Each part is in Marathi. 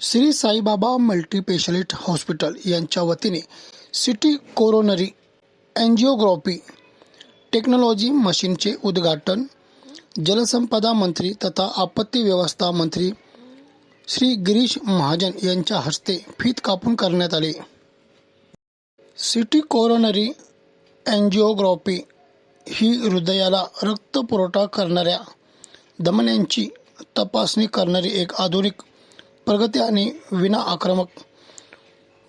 श्री साईबाबा मल्टीस्पेशालिटी हॉस्पिटल यांच्या वतीने सिटी कोरोनरी एंजिओग्राफी टेक्नॉलॉजी मशीनचे उद्घाटन जलसंपदा मंत्री तथा आपत्ती व्यवस्था मंत्री श्री गिरीश महाजन यांच्या हस्ते फीत कापून करण्यात आले। सिटी कोरोनरी एंजिओग्राफी ही हृदयाला रक्तपुरवठा करणाऱ्या धमन्यांची तपासणी करणारी एक आधुनिक प्रगती आणि विना आक्रमक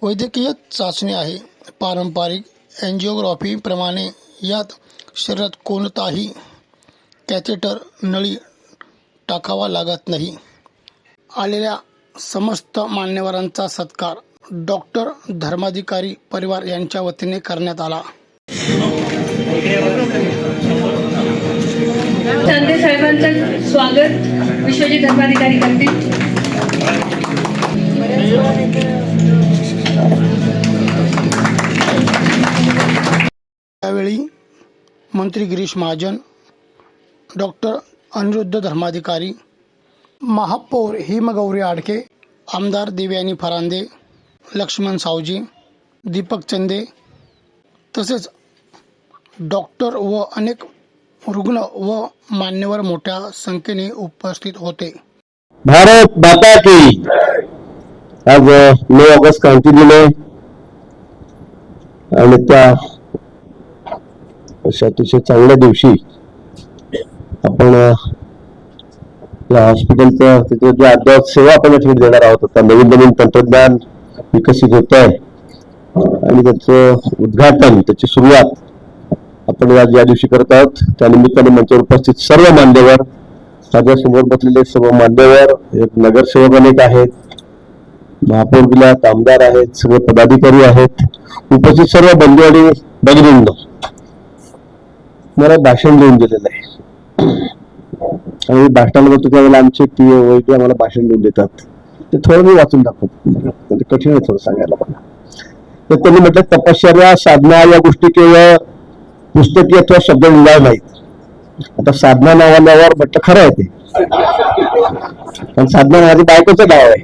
वैद्यकीय चाचणी आहे। पारंपरिक एंजिओग्राफीप्रमाणे यात शरीरात कोणताही कॅथेटर नळी टाकावा लागत नाही। आलेल्या समस्त मान्यवरांचा सत्कार डॉक्टर धर्माधिकारी परिवार यांच्या वतीने करण्यात आला। चांदे साहेबांचं स्वागत विश्वजित धर्माधिकारी करतील। त्यावेळी मंत्री गिरीश महाजन, डॉक्टर अनिरुद्ध धर्माधिकारी, महापौर हिमगौरी आडके, आमदार देवयानी फरांदे, लक्ष्मण सावजी, दीपक चंदे तसेच डॉक्टर व अनेक रुग्ण व मान्यवर मोठ्या संख्येने उपस्थित होते। भारत माता की। आज 9 ऑगस्ट क्रांती दिन आहे आणि त्या अतिशय चांगल्या दिवशी आपण या हॉस्पिटलचं त्याचे जे अद्ययावत सेवा आपण या ठिकाणी देणार आहोत। आता नवीन तंत्रज्ञान विकसित होत आहे आणि त्याचं उद्घाटन, त्याची सुरुवात आपण आज या दिवशी करत आहोत। त्या निमित्ताने मंचावर उपस्थित सर्व मान्यवर, माझ्यासमोर बसलेले सर्व मान्यवर, एक नगरसेवक अनेक आहेत, महापौर गेल्यात, आमदार आहेत, सगळे पदाधिकारी आहेत, उपस्थित सर्व बंधू आणि भगिनींनो, मला भाषण देऊन दिलेलं आहे आणि भाषणाला जातो त्यावेळेला आमचे पीए वैद्य आम्हाला भाषण देऊन देतात। ते थोडं मी वाचून दाखवतो, ते कठीण आहे थोडं सांगायला मला। तर त्यांनी म्हटलं, तपश्चर्या साधना या गोष्टी केवळ पुस्तकी अथवा शब्द लिहिणार नाहीत। आता साधना नावावर म्हटलं खरं आहे ते, पण साधना माझी बायकोचं नाव आहे,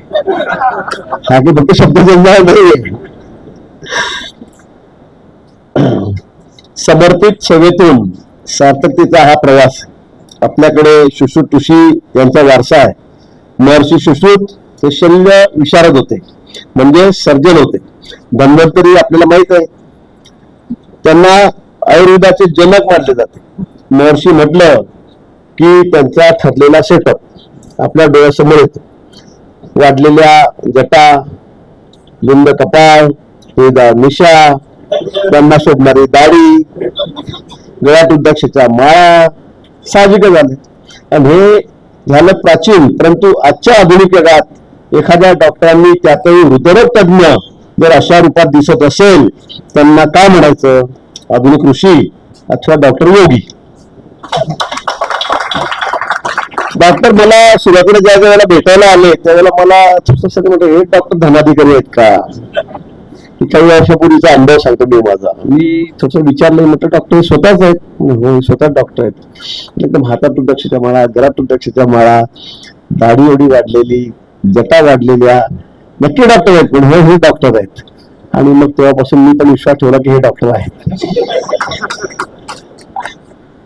हा की फक्त शब्द लिहिणार नाहीये। समर्पित सेवेतून सार्थकतेचा हा प्रवास। आपल्याकडे सुश्रुत ऋषी यांचा वारसा आहे। महर्षी सुश्रुत ते शल्य विशारद होते, म्हणजे सर्जन होते। धन्वंतरी आपल्याला माहित आहे, त्यांना आयुर्वेदाचे जनक मानले जाते। महर्षी म्हटलं की त्यांचा ठरलेला सेटअप आपल्या डोळ्यासमोर येतो। वाढलेल्या जटा, लिंब कपाळ, निशा, त्यांना शोभणारी दाढी, गळ्यात रुद्राक्षाच्या माळा साहजिक झाले। आणि हे झालं प्राचीन, परंतु आजच्या आधुनिक युगात एखाद्या डॉक्टरांनी, त्यातही हृदयरोग तज्ञ जर अशा रूपात दिसत असेल, त्यांना काय म्हणायचं? आधुनिक ऋषी अथवा डॉक्टर योगी। डॉक्टर मला सुरुवातीला ज्या वेळेला भेटायला आले त्यावेळेला मला सगळं म्हटलं, हे डॉक्टर धनाधिकारी आहेत का? काही वर्षापूर्वीचा अनुभव सांगतो मी माझा। मी थोडस विचारलं, म्हटलं डॉक्टर स्वतःच आहेत? हो, स्वतः डॉक्टर आहेत। एकदम हातात रुद्राक्षाच्या माळा, घरात रुद्राक्षाच्या माळा, दाढी एवढी वाढलेली, जटा वाढलेल्या, नक्की डॉक्टर आहेत? पण हो, हे डॉक्टर आहेत। आणि मग तेव्हापासून मी पण विश्वास ठेवला की हे डॉक्टर आहेत।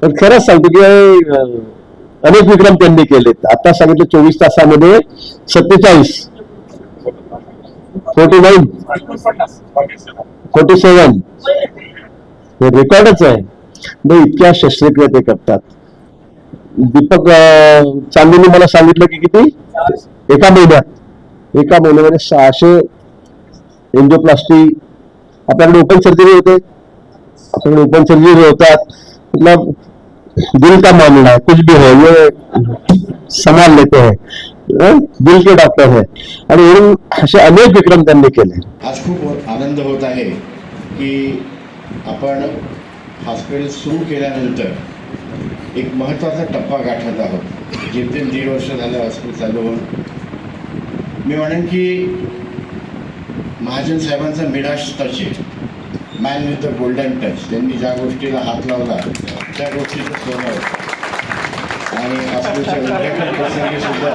पण खरंच सांगतो की अनेक विक्रम त्यांनी केलेत। आता सांगितलं 24 तासामध्ये 47, 49, 47 हे रेकॉर्डच आहे। इतक्या शस्त्रक्रिया ते करतात। दीपक चांदेनी मला सांगितलं की किती, एका महिन्यामध्ये 600 एंजिओप्लास्टी। आपल्याकडे ओपन सर्जरी होते, आपल्याकडे ओपन सर्जरी होतात, मतलब दिल का मामला है, कुछ भी है ये संभाल लेते हैं, दिल के डॉक्टर है। आणि असे अनेक विक्रम त्यांनी केले। आज खूप आनंद होत आहे की आपण हॉस्पिटल सुरू केल्यानंतर एक महत्त्वाचा टप्पा गाठत आहोत। जेमतेम 1.5 वर्ष झालं हॉस्पिटल चालू होऊन। मी म्हणेन की महाजन साहेबांचा मिडास टच आहे, man with the golden touch. त्यांनी ज्या गोष्टीला हात लावला त्या गोष्टीचं सोनं होतं। आणि हॉस्पिटलच्या उद्घाटन प्रसंगी सुद्धा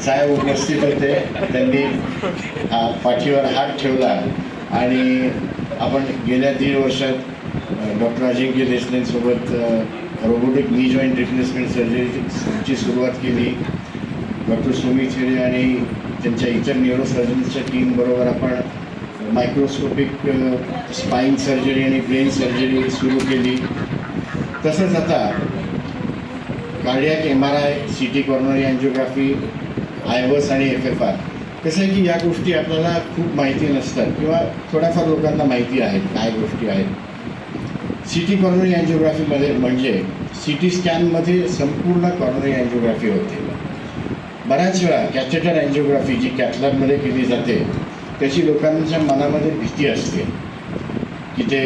साहेब उपस्थित होते. त्यांनी पाठीवर हात ठेवला आणि आपण गेल्या 1.5 वर्षात डॉक्टर अजिंक्य देशनेंसोबत रोबोटिक नी जॉईंट रिप्लेसमेंट सर्जरीची सुरुवात केली. डॉक्टर सुमित हिरे आणि त्यांच्या इतर न्यूरोसर्जन्सच्या टीमबरोबर आपण मायक्रोस्कोपिक स्पाईन सर्जरी आणि ब्रेन सर्जरी सुरू केली. तसंच आता cardiac MRI, CT coronary angiography, आयबस आणि FFR. कसं आहे की या गोष्टी आपल्याला खूप माहिती नसतात किंवा थोड्याफार लोकांना माहिती आहेत काय गोष्टी आहेत. CT कॉर्नरी अँजिओग्राफीमध्ये म्हणजे CT स्कॅनमध्ये संपूर्ण कॉर्नरी अँजिओग्राफी होते. बऱ्याच वेळा कॅथेटर अँजिओग्राफी जी कॅथलॅबमध्ये केली जाते त्याची लोकांच्या मनामध्ये भीती असते की ते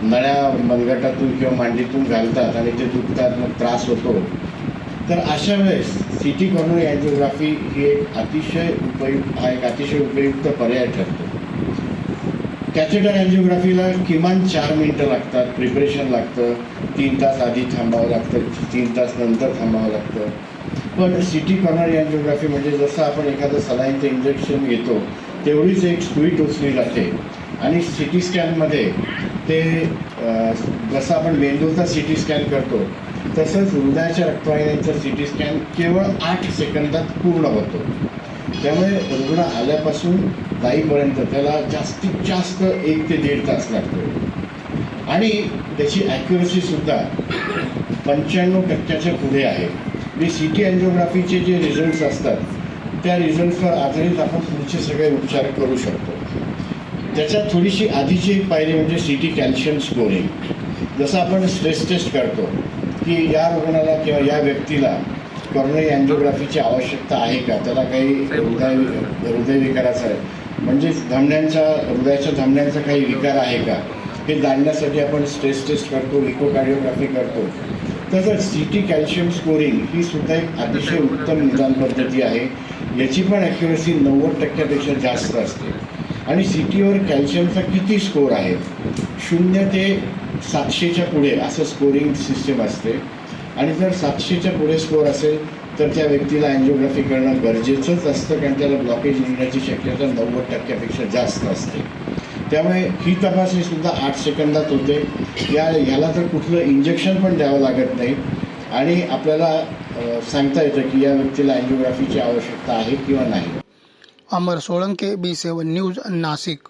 नळ्या मनगटातून किंवा मांडीतून घालतात आणि ते दुखतात, मग त्रास होतो. तर अशा वेळेस CT कॉर्नरी अँजिओग्राफी ही एक अतिशय उपयुक्त पर्याय ठरतो. कॅथेटर अँजिओग्राफीला किमान 4 मिनटं लागतात, प्रिपरेशन लागतं, 3 तास आधी थांबावं लागतं, 3 तास नंतर थांबावं लागतं. पण CT कॉर्नरी अँजिओग्राफी म्हणजे जसं आपण एखादं सलाईनचं इंजेक्शन घेतो तेवढीच एक सुई टोचली जाते आणि CT स्कॅनमध्ये ते जसं आपण मेंदूचा CT स्कॅन करतो तसंच हृदयाच्या रक्तवाहिन्यांचा CT स्कॅन केवळ 8 सेकंदात पूर्ण होतो. त्यामुळे रुग्ण आल्यापासून जाईपर्यंत त्याला जास्तीत जास्त 1 ते 1.5 तास लागतो आणि त्याची ॲक्युरसीसुद्धा 95% पुढे आहे. जे CT अँजिओग्राफीचे जे रिझल्ट्स असतात त्या रिझल्ट्सवर आधारित आपण पुढचे सगळे उपचार करू शकतो. त्याच्यात थोडीशी आधीची एक पायरी म्हणजे CT कॅल्शियम स्कोरिंग. जसं आपण स्ट्रेस टेस्ट करतो की या रुग्णाला किंवा या व्यक्तीला कॉर्नरी अँजिओग्राफीची आवश्यकता आहे का, त्याला काही हृदयविकाराचा आहे म्हणजेच हृदयाच्या धमन्यांचा काही विकार आहे का हे जाणण्यासाठी आपण स्ट्रेस टेस्ट करतो, इकोकार्डिओग्राफी करतो. तसंच CT कॅल्शियम स्कोरिंग ही सुद्धा एक अतिशय उत्तम निदान पद्धती आहे. याची पण ॲक्युरसी 90%पेक्षा जास्त असते. आणि CTवर कॅल्शियमचा किती स्कोर आहे 0 ते 700च्या पुढे असं स्कोरिंग सिस्टीम असते. आणि जर 700च्या पुढे स्कोर असेल तर त्या व्यक्तीला अँजिओग्राफी करणं गरजेचंच असतं, कारण त्याला ब्लॉकेज निघण्याची शक्यता 90%पेक्षा जास्त असते. त्यामुळे ही तपासणीसुद्धा 8 सेकंदात होते. ह्याला तर कुठलं इंजेक्शन पण द्यावं लागत नाही आणि आपल्याला सांगता येतं की या व्यक्तीला अँजिओग्राफीची आवश्यकता आहे किंवा नाही. अमर सोळंके, B7 न्यूज, नाशिक.